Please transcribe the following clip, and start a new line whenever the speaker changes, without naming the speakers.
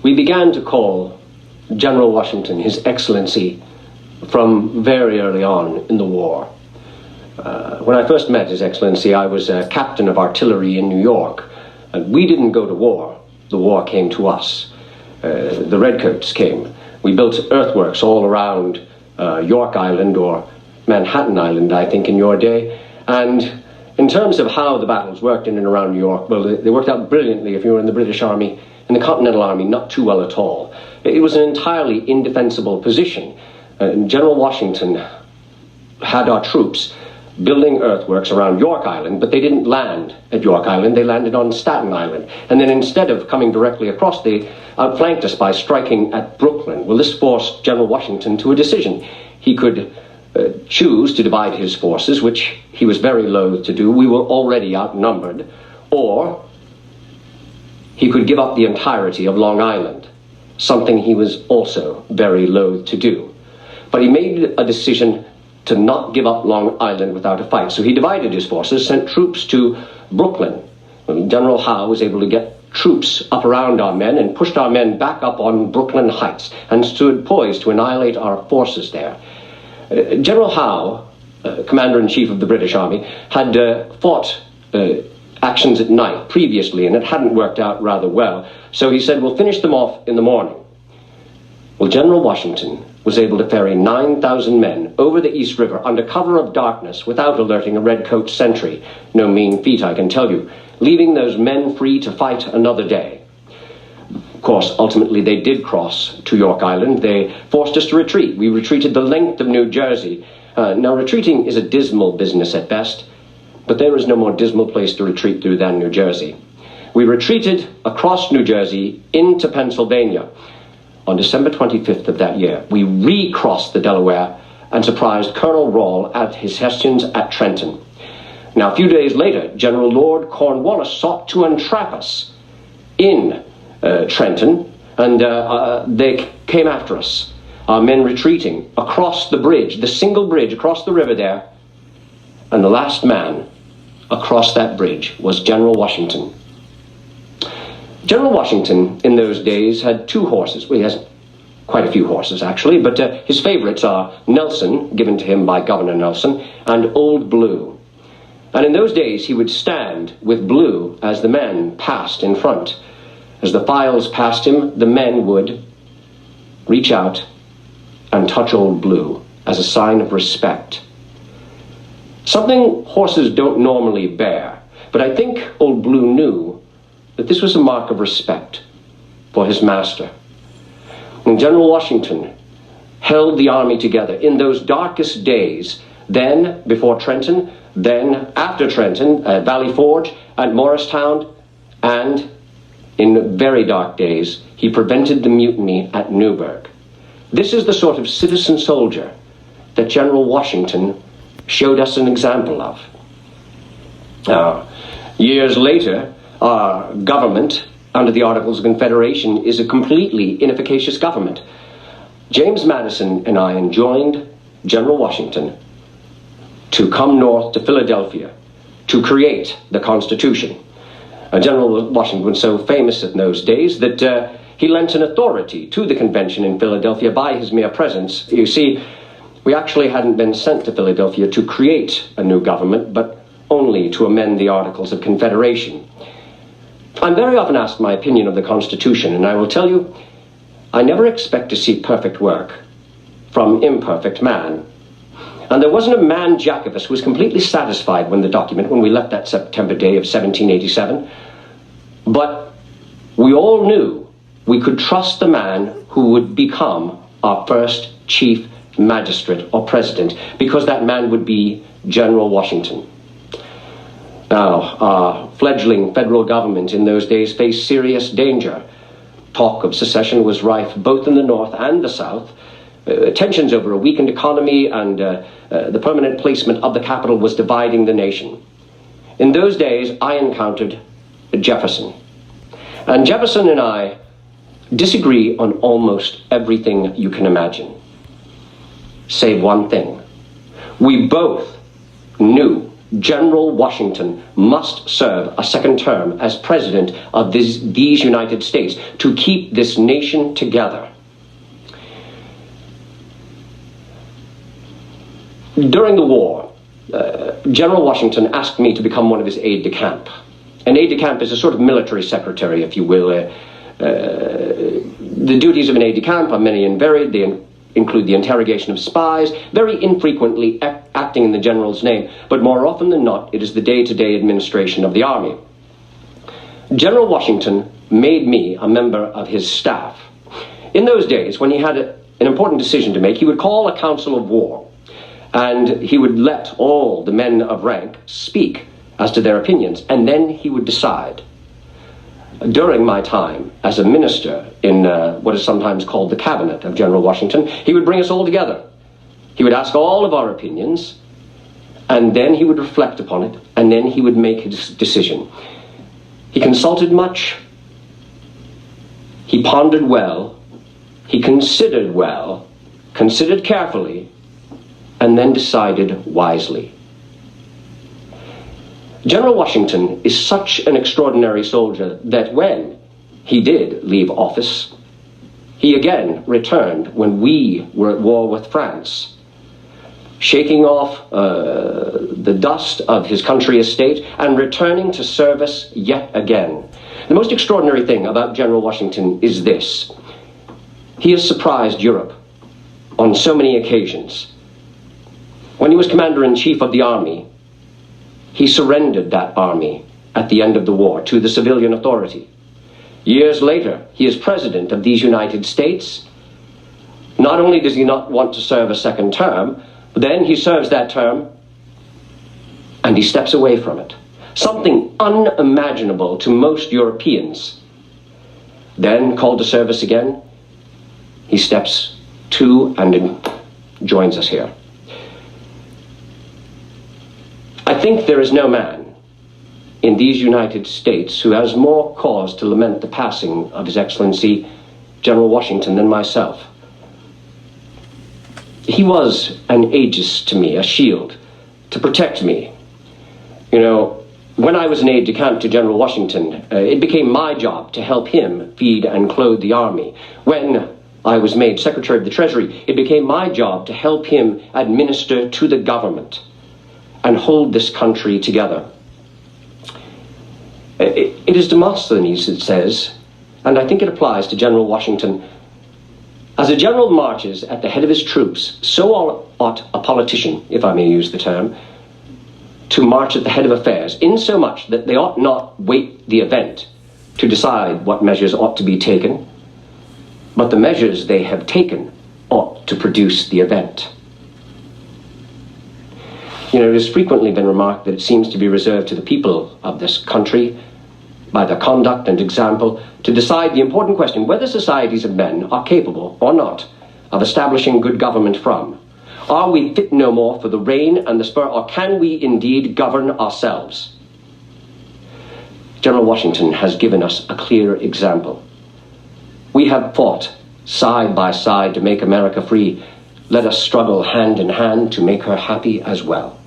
we began to call General Washington His Excellency from very early on in the war. When I first met His Excellency, I was a captain of artillery in New York, and we didn't go to war. The war came to us. The Redcoats came. We built earthworks all around York Island, or Manhattan Island, I think, in your day. And in terms of how the battles worked in and around New York, well, they worked out brilliantly if you were in the British Army. In the Continental Army, not too well at all. It was an entirely indefensible position. General Washington had our troops building earthworks around York Island, but they didn't land at York Island. They landed on Staten Island. And then instead of coming directly across, they outflanked us by striking at Brooklyn. Well, this forced General Washington to a decision. He could choose to divide his forces, which he was very loath to do. We were already outnumbered. Or he could give up the entirety of Long Island, something he was also very loath to do. But he made a decision to not give up Long Island without a fight. So he divided his forces, sent troops to Brooklyn. General Howe was able to get troops up around our men and pushed our men back up on Brooklyn Heights and stood poised to annihilate our forces there. General Howe, Commander-in-Chief of the British Army, had fought actions at night previously, and it hadn't worked out rather well. So he said, we'll finish them off in the morning. Well, General Washington was able to ferry 9,000 men over the East River under cover of darkness without alerting a redcoat sentry. No mean feat, I can tell you, leaving those men free to fight another day. Of course, ultimately they did cross to York Island. They forced us to retreat. We retreated the length of New Jersey. Now, retreating is a dismal business at best, but there is no more dismal place to retreat through than New Jersey. We retreated across New Jersey into Pennsylvania. On December 25th of that year, we recrossed the Delaware and surprised Colonel Rahl at his Hessians at Trenton. Now, a few days later, General Lord Cornwallis sought to entrap us in Trenton, and they came after us. Our men retreating across the bridge, the single bridge across the river there, and the last man across that bridge was General Washington. General Washington, in those days, had two horses. Well, he has quite a few horses, actually, but his favorites are Nelson, given to him by Governor Nelson, and Old Blue. And in those days, he would stand with Blue as the men passed in front. As the files passed him, the men would reach out and touch Old Blue as a sign of respect. Something horses don't normally bear, but I think Old Blue knew that this was a mark of respect for his master. And General Washington held the army together in those darkest days, then before Trenton, then after Trenton, at Valley Forge, at Morristown, and in very dark days, he prevented the mutiny at Newburgh. This is the sort of citizen soldier that General Washington showed us an example of. Years later, our government, under the Articles of Confederation, is a completely inefficacious government. James Madison and I enjoined General Washington to come north to Philadelphia to create the Constitution. General Washington was so famous in those days that he lent an authority to the convention in Philadelphia by his mere presence. You see, we actually hadn't been sent to Philadelphia to create a new government, but only to amend the Articles of Confederation. I'm very often asked my opinion of the Constitution, and I will tell you, I never expect to see perfect work from imperfect man. And there wasn't a man jack of us who was completely satisfied when we left that September day of 1787. But we all knew we could trust the man who would become our first chief magistrate or president, because that man would be General Washington. Now, our fledgling federal government in those days faced serious danger. Talk of secession was rife both in the North and the South. Tensions over a weakened economy and the permanent placement of the capital was dividing the nation. In those days, I encountered Jefferson. And Jefferson and I disagree on almost everything you can imagine, save one thing. We both knew General Washington must serve a second term as President of these United States to keep this nation together. During the war, General Washington asked me to become one of his aides-de-camp. An aide-de-camp is a sort of military secretary, if you will. The duties of an aide-de-camp are many and varied. They include the interrogation of spies, very infrequently acting in the general's name, but more often than not, it is the day-to-day administration of the army. General Washington made me a member of his staff. In those days, when he had an important decision to make, he would call a council of war, and he would let all the men of rank speak as to their opinions, and then he would decide. During my time as a minister in what is sometimes called the cabinet of General Washington, he would bring us all together. He would ask all of our opinions, and then he would reflect upon it, and then he would make his decision. He consulted much, he pondered well, he considered well, considered carefully, and then decided wisely. General Washington is such an extraordinary soldier that when he did leave office, he again returned when we were at war with France, shaking off the dust of his country estate and returning to service yet again. The most extraordinary thing about General Washington is this: he has surprised Europe on so many occasions. When he was commander-in-chief of the army, he surrendered that army at the end of the war to the civilian authority. Years later, he is president of these United States. Not only does he not want to serve a second term, but then he serves that term and he steps away from it. Something unimaginable to most Europeans. Then, called to service again, he steps to and joins us here. I think there is no man in these United States who has more cause to lament the passing of His Excellency General Washington than myself. He was an aegis to me, a shield to protect me. You know, when I was an aide-de-camp to General Washington, it became my job to help him feed and clothe the army. When I was made Secretary of the Treasury, it became my job to help him administer to the government and hold this country together. It is Demosthenes that says, and I think it applies to General Washington, as a general marches at the head of his troops, so ought a politician, if I may use the term, to march at the head of affairs, insomuch that they ought not wait the event to decide what measures ought to be taken, but the measures they have taken ought to produce the event. You know, it has frequently been remarked that it seems to be reserved to the people of this country, by their conduct and example, to decide the important question whether societies of men are capable or not of establishing good government from. Are we fit no more for the rein and the spur, or can we indeed govern ourselves? General Washington has given us a clear example. We have fought side by side to make America free. Let us struggle hand in hand to make her happy as well.